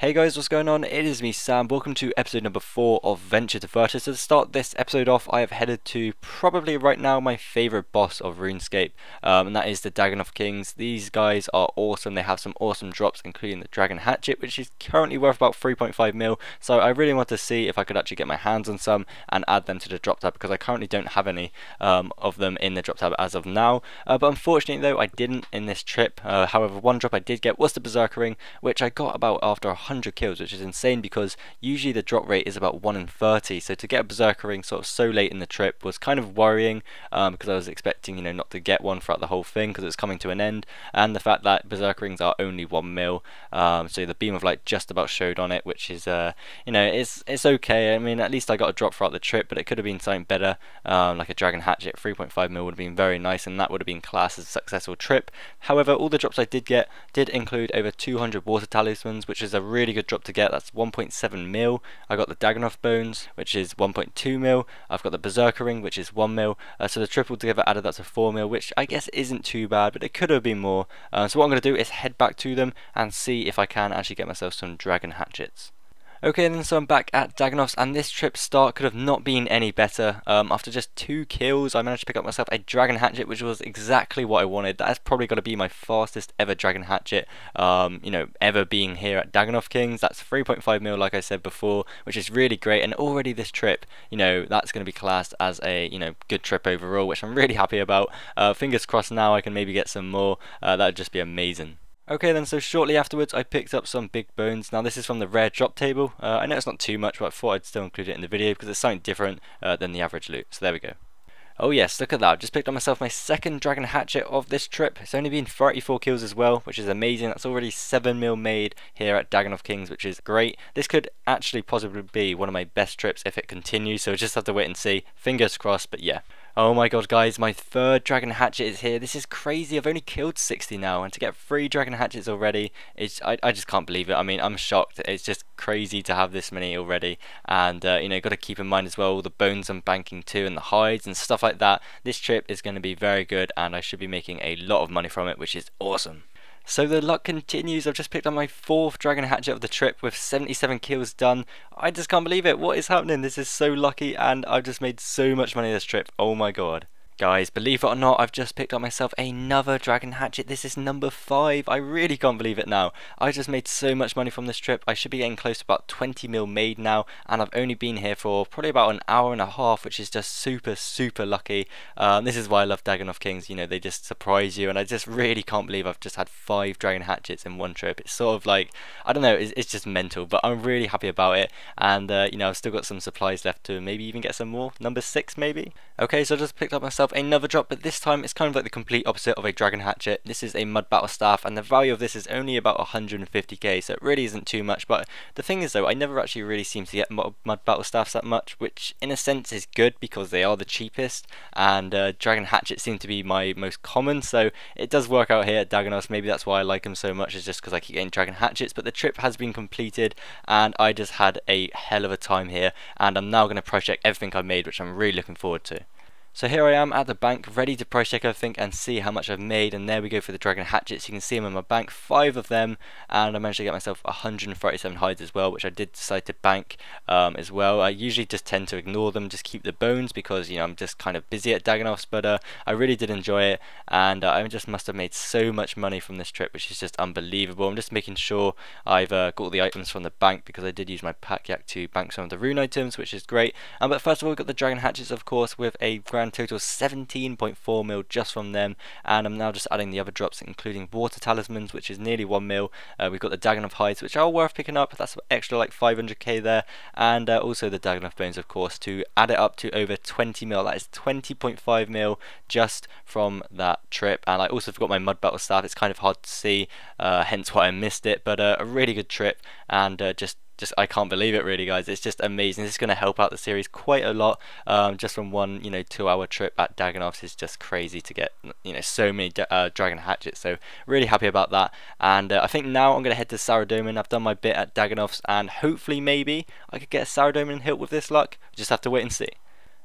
Hey guys, what's going on? It is me, Sam. Welcome to episode number 4 of Venture to Virtus. So to start this episode off, I have headed to probably right now my favourite boss of RuneScape, and that is the Dagannoth Kings. These guys are awesome. They have some awesome drops, including the Dragon Hatchet, which is currently worth about 3.5 mil. So I really want to see if I could actually get my hands on some and add them to the drop tab, because I currently don't have any of them in the drop tab as of now. But unfortunately though, I didn't in this trip. However, one drop I did get was the Berserker Ring, which I got about after 100 kills, which is insane because usually the drop rate is about 1 in 30. So to get a Berserker Ring sort of so late in the trip was kind of worrying, because I was expecting, not to get one throughout the whole thing because it's coming to an end, and the fact that Berserker Rings are only 1 mil. So the Beam of Light just about showed on it, which is it's okay. I mean, at least I got a drop throughout the trip, but it could have been something better, like a Dragon Hatchet. 3.5 mil would have been very nice, and that would have been classed as a successful trip. However, all the drops I did get did include over 200 water talismans, which is a really good drop to get. That's 1.7 mil. I got the Dagannoth Bones, which is 1.2 mil. I've got the Berserker Ring, which is 1 mil. So the triple together added up to 4 mil, which I guess isn't too bad, but it could have been more. So what I'm going to do is head back to them and see if I can actually get myself some Dragon Hatchets. Okay, then so I'm back at Dagannoth's, and this trip start could have not been any better. After just 2 kills, I managed to pick up myself a Dragon Hatchet, which was exactly what I wanted. That is probably going to be my fastest ever Dragon Hatchet, ever being here at Dagannoth Kings. That's 3.5 mil, like I said before, which is really great. And already this trip, that's going to be classed as a, good trip overall, which I'm really happy about. Fingers crossed now I can maybe get some more. That would just be amazing. Okay then, so shortly afterwards I picked up some big bones. Now this is from the rare drop table. I know it's not too much, but I thought I'd still include it in the video because it's something different than the average loot. So there we go. Oh yes, look at that. I've just picked up myself my second Dragon Hatchet of this trip. It's only been 34 kills as well, which is amazing. That's already 7 mil made here at Dagannoth Kings, which is great. This could actually possibly be one of my best trips if it continues, so we'll just have to wait and see. Fingers crossed, but yeah. Oh my god guys, my third Dragon Hatchet is here. This is crazy. I've only killed 60 now, and to get 3 Dragon Hatchets already, I just can't believe it. I mean, I'm shocked. It's just crazy to have this many already, and got to keep in mind as well all the bones I'm banking too, and the hides and stuff like that. This trip is going to be very good, and I should be making a lot of money from it, which is awesome. So the luck continues. I've just picked up my 4th Dragon Hatchet of the trip with 77 kills done. I just can't believe it. What is happening? This is so lucky, and I've just made so much money this trip. Oh my god. Guys, believe it or not, I've just picked up myself another Dragon Hatchet. This is number 5. I really can't believe it now. I just made so much money from this trip. I should be getting close to about 20 mil made now, and I've only been here for probably about an hour and a half, which is just super lucky. This is why I love Dagannoth Kings. They just surprise you, and I just really can't believe I've just had 5 Dragon Hatchets in one trip. It's sort of like, I don't know, it's just mental, but I'm really happy about it, and I've still got some supplies left to maybe even get some more. Number 6 maybe. Okay, so I just picked up myself another drop, but this time it's kind of like the complete opposite of a Dragon Hatchet. This is a Mud Battle Staff, and the value of this is only about 150k, so it really isn't too much. But the thing is though, I never actually really seem to get Mud Battle Staffs that much, which in a sense is good because they are the cheapest, and Dragon Hatchets seem to be my most common, so it does work out here at Dagannoth. Maybe that's why I like them so much, is just because I keep getting Dragon Hatchets. But the trip has been completed, and I just had a hell of a time here, and I'm now going to price check everything I've made, which I'm really looking forward to. So here I am at the bank, ready to price check everything and see how much I've made, and there we go for the Dragon Hatchets. You can see them in my bank, 5 of them, and I managed to get myself 137 hides as well, which I did decide to bank as well. I usually just tend to ignore them, just keep the bones because I'm just kind of busy at Dagannoth's, but I really did enjoy it, and I just must have made so much money from this trip, which is just unbelievable. I'm just making sure I've got all the items from the bank, because I did use my pack yak to bank some of the rune items, which is great. But first of all, we've got the Dragon Hatchets, of course, with a grand total 17.4 mil just from them, and I'm now just adding the other drops, including water talismans, which is nearly 1 mil. We've got the Dagannoth hides, which are worth picking up. That's extra like 500k there, and also the Dagannoth bones, of course, to add it up to over 20 mil. That is 20.5 mil just from that trip. And I also forgot my Mud Battle Staff. It's kind of hard to see, hence why I missed it, but a really good trip, and just I can't believe it really, guys. It's just amazing. This is going to help out the series quite a lot, just from one 2-hour trip at Dagannoth. Is just crazy to get so many Dragon Hatchets, so really happy about that. And I think now I'm going to head to Saradomin. I've done my bit at Dagannoth's, and hopefully maybe I could get a Saradomin hilt with this luck. Just have to wait and see.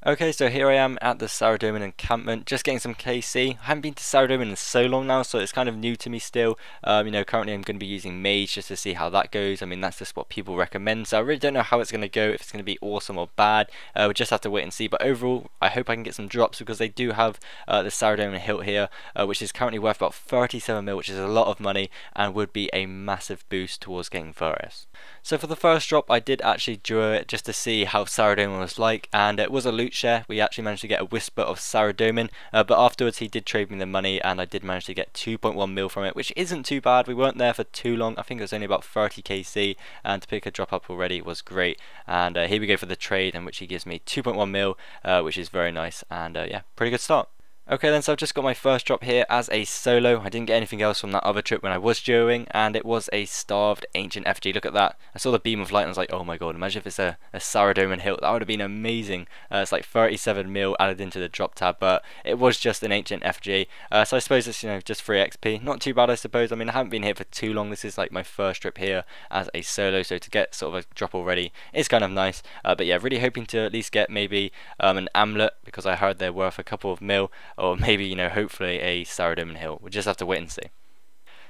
Okay, so here I am at the Saradomin encampment, just getting some KC. I haven't been to Saradomin in so long now, so it's kind of new to me still. Currently I'm going to be using Mage just to see how that goes. I mean, that's just what people recommend, so I really don't know how it's going to go, if it's going to be awesome or bad. We'll just have to wait and see, but overall, I hope I can get some drops because they do have the Saradomin hilt here, which is currently worth about 37 mil, which is a lot of money, and would be a massive boost towards getting Virus. So for the first drop, I did actually draw it just to see how Saradomin was like, and it was a loot share. We actually managed to get a whisper of Saradomin, but afterwards he did trade me the money and I did manage to get 2.1 mil from it, which isn't too bad. We weren't there for too long. I think it was only about 30 KC, and to pick a drop up already was great. And here we go for the trade, in which he gives me 2.1 mil, which is very nice, and yeah, pretty good start. Okay then, so I've just got my first drop here as a solo. I didn't get anything else from that other trip when I was duoing, and it was a starved ancient FG. Look at that. I saw the beam of light and I was like, oh my god, imagine if it's a Saradomin hilt. That would have been amazing. It's like 37 mil added into the drop tab, but it was just an ancient FG. So I suppose it's, just free XP. Not too bad, I suppose. I mean, I haven't been here for too long. This is like my first trip here as a solo, so to get sort of a drop already is kind of nice. But yeah, really hoping to at least get maybe an amulet, because I heard they're worth a couple of mil. Or maybe, hopefully a Saradomin hilt. We'll just have to wait and see.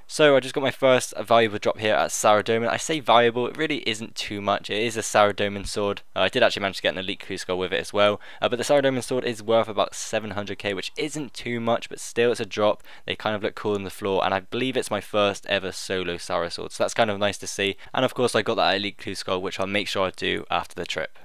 So I just got my first valuable drop here at Saradomin. I say valuable, it really isn't too much. It is a Saradomin sword. I did actually manage to get an elite crew skull with it as well. But the Saradomin sword is worth about 700k, which isn't too much, but still it's a drop. They kind of look cool on the floor, and I believe it's my first ever solo Sara sword. So that's kind of nice to see. And of course I got that elite crew skull, which I'll make sure I do after the trip.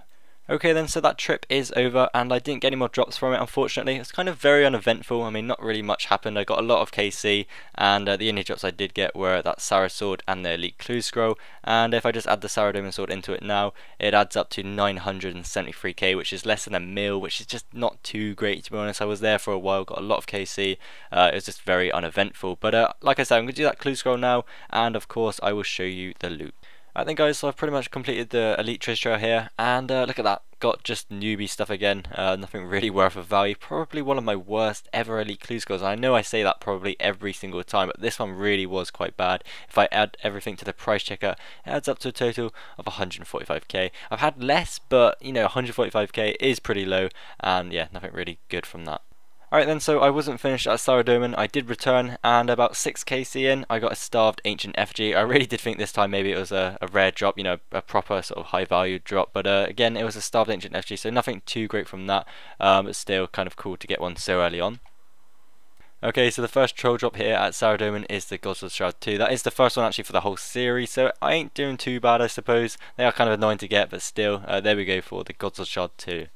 Okay then, so that trip is over and I didn't get any more drops from it, unfortunately. It's kind of very uneventful. I mean, not really much happened. I got a lot of KC, and the only drops I did get were that Sara sword and the elite clue scroll. And if I just add the Saradomin sword into it now, it adds up to 973k, which is less than a mil, which is just not too great, to be honest. I was there for a while, got a lot of KC. It was just very uneventful. But like I said, I'm going to do that clue scroll now, and of course I will show you the loot. Alright then guys, so I've pretty much completed the elite treasure trail here, and look at that, got just newbie stuff again, nothing really worth of value, probably one of my worst ever elite clue scrolls. I know I say that probably every single time, but this one really was quite bad. If I add everything to the price checker, it adds up to a total of 145k. I've had less, but 145k is pretty low, and yeah, nothing really good from that. Alright then, so I wasn't finished at Saradomin. I did return, and about 6kc in, I got a starved ancient FG. I really did think this time maybe it was a rare drop, a proper sort of high value drop, but again, it was a starved ancient FG, so nothing too great from that, but still kind of cool to get one so early on. Okay, so the first troll drop here at Saradomin is the Gods of the Shroud 2. That is the first one actually for the whole series, so I ain't doing too bad, I suppose. They are kind of annoying to get, but still, there we go for the Gods of the Shroud 2.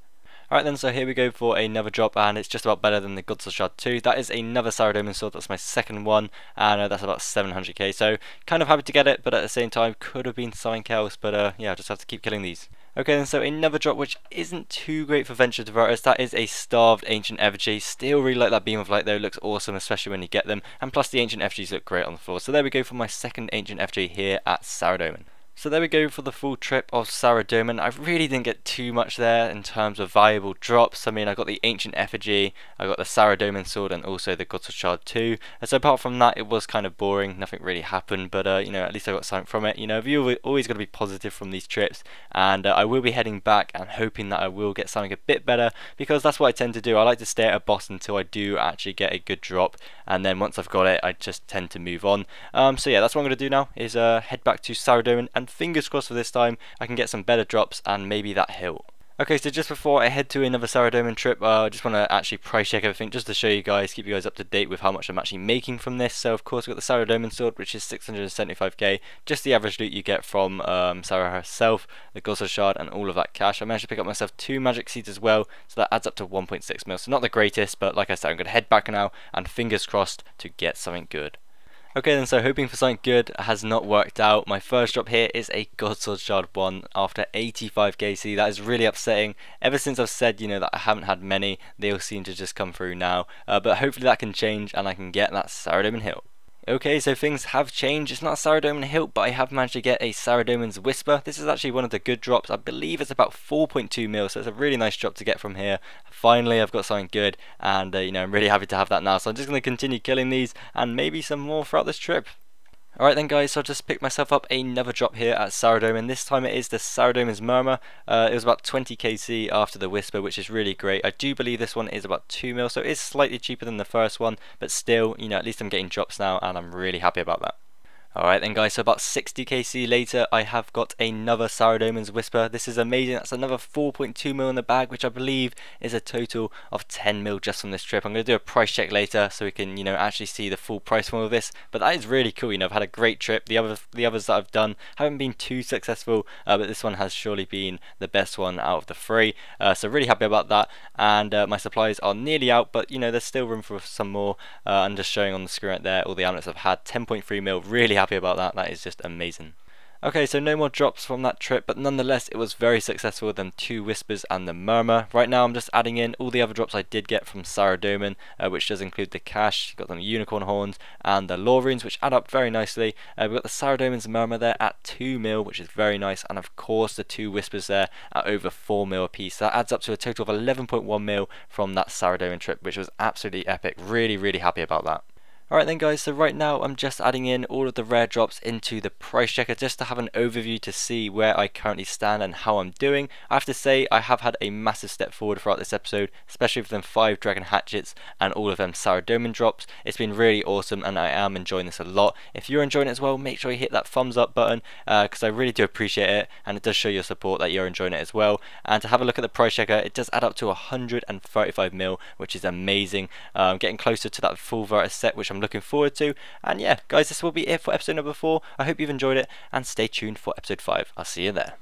Alright then, so here we go for another drop, and it's just about better than the Gods of Shroud 2. That is another Saradomin sword, that's my second one, and that's about 700k, so kind of happy to get it, but at the same time could have been something else, but yeah, I'll just have to keep killing these. Okay then, so another drop which isn't too great for Venture to Virtus, that is a starved ancient effigy. Still really like that beam of light though, looks awesome especially when you get them, and plus the ancient effigies look great on the floor. So there we go for my second ancient effigy here at Saradomin. So there we go for the full trip of Saradomin. I really didn't get too much there in terms of valuable drops. I mean, I got the ancient effigy, I got the Saradomin sword, and also the Gods of Shard 2. And so apart from that, it was kind of boring. Nothing really happened, but at least I got something from it. You always got to be positive from these trips, and I will be heading back and hoping that I will get something a bit better, because that's what I tend to do. I like to stay at a boss until I do actually get a good drop, and then once I've got it, I just tend to move on. So yeah, that's what I'm going to do now, is head back to Saradomin, and fingers crossed for this time I can get some better drops and maybe that hilt. Okay, so just before I head to another Saradomin trip, I just want to actually price check everything just to show you guys, keep you guys up to date with how much I'm actually making from this. So of course we've got the Saradomin sword, which is 675k, just the average loot you get from Sarah herself, the Gods of Shard, and all of that cash. I managed to pick up myself 2 magic seeds as well, so that adds up to 1.6 mil, so not the greatest, but like I said, I'm going to head back now and fingers crossed to get something good. Okay then, so hoping for something good has not worked out. My first drop here is a Godsword Shard 1 after 85kc. That is really upsetting. Ever since I've said, that I haven't had many, they all seem to just come through now. But hopefully that can change and I can get that Saradomin hilt. Okay, so things have changed. It's not a Saradomin hilt, but I have managed to get a Saradomin's Whisper. This is actually one of the good drops. I believe it's about 4.2 mil, so it's a really nice drop to get from here. Finally, I've got something good, and I'm really happy to have that now. So I'm just going to continue killing these, and maybe some more throughout this trip. Alright then guys, so I just picked myself up another drop here at Sourdough, and this time it is the Sourdough Murmur. It was about 20 kc after the Whisper, which is really great. I do believe this one is about 2 mil, so it is slightly cheaper than the first one, but still, you know, at least I'm getting drops now, and I'm really happy about that. Alright then guys, so about 60 kc later, I have got another Sourdoughman's Whisper. This is amazing. That's another 4.2 mil in the bag, which I believe is a total of 10 mil just from this trip. I'm going to do a price check later so we can, you know, actually see the full price from all of this. But that is really cool. You know, I've had a great trip. The others that I've done haven't been too successful, but this one has surely been the best one out of the three. So really happy about that. And my supplies are nearly out, but you know, there's still room for some more. I'm just showing on the screen right there all the amulets I've had. 10.3 mil. Really happy about that. That is just amazing. Okay, so no more drops from that trip, but nonetheless it was very successful with them 2 Whispers and the Murmur. Right now I'm just adding in all the other drops I did get from Sourdoughman, which does include the cash, got them unicorn horns and the lore runes, which add up very nicely. We've got the Sourdoughman's Murmur there at 2 mil, which is very nice, and of course the 2 Whispers there at over 4 mil a piece. That adds up to a total of 11.1 mil from that Sourdoughman trip, which was absolutely epic. Really happy about that. Alright then guys, so right now I'm just adding in all of the rare drops into the price checker just to have an overview to see where I currently stand and how I'm doing. I have to say I have had a massive step forward throughout this episode, especially with them 5 dragon hatchets and all of them Sourdoughman drops. It's been really awesome and I am enjoying this a lot. If you're enjoying it as well, make sure you hit that thumbs up button because I really do appreciate it, and it does show your support that you're enjoying it as well. And to have a look at the price checker, it does add up to 135 mil, which is amazing. Getting closer to that full Vertus set, which I'm looking forward to. And yeah guys, this will be it for episode number 4. I hope you've enjoyed it, and stay tuned for episode 5. I'll see you there.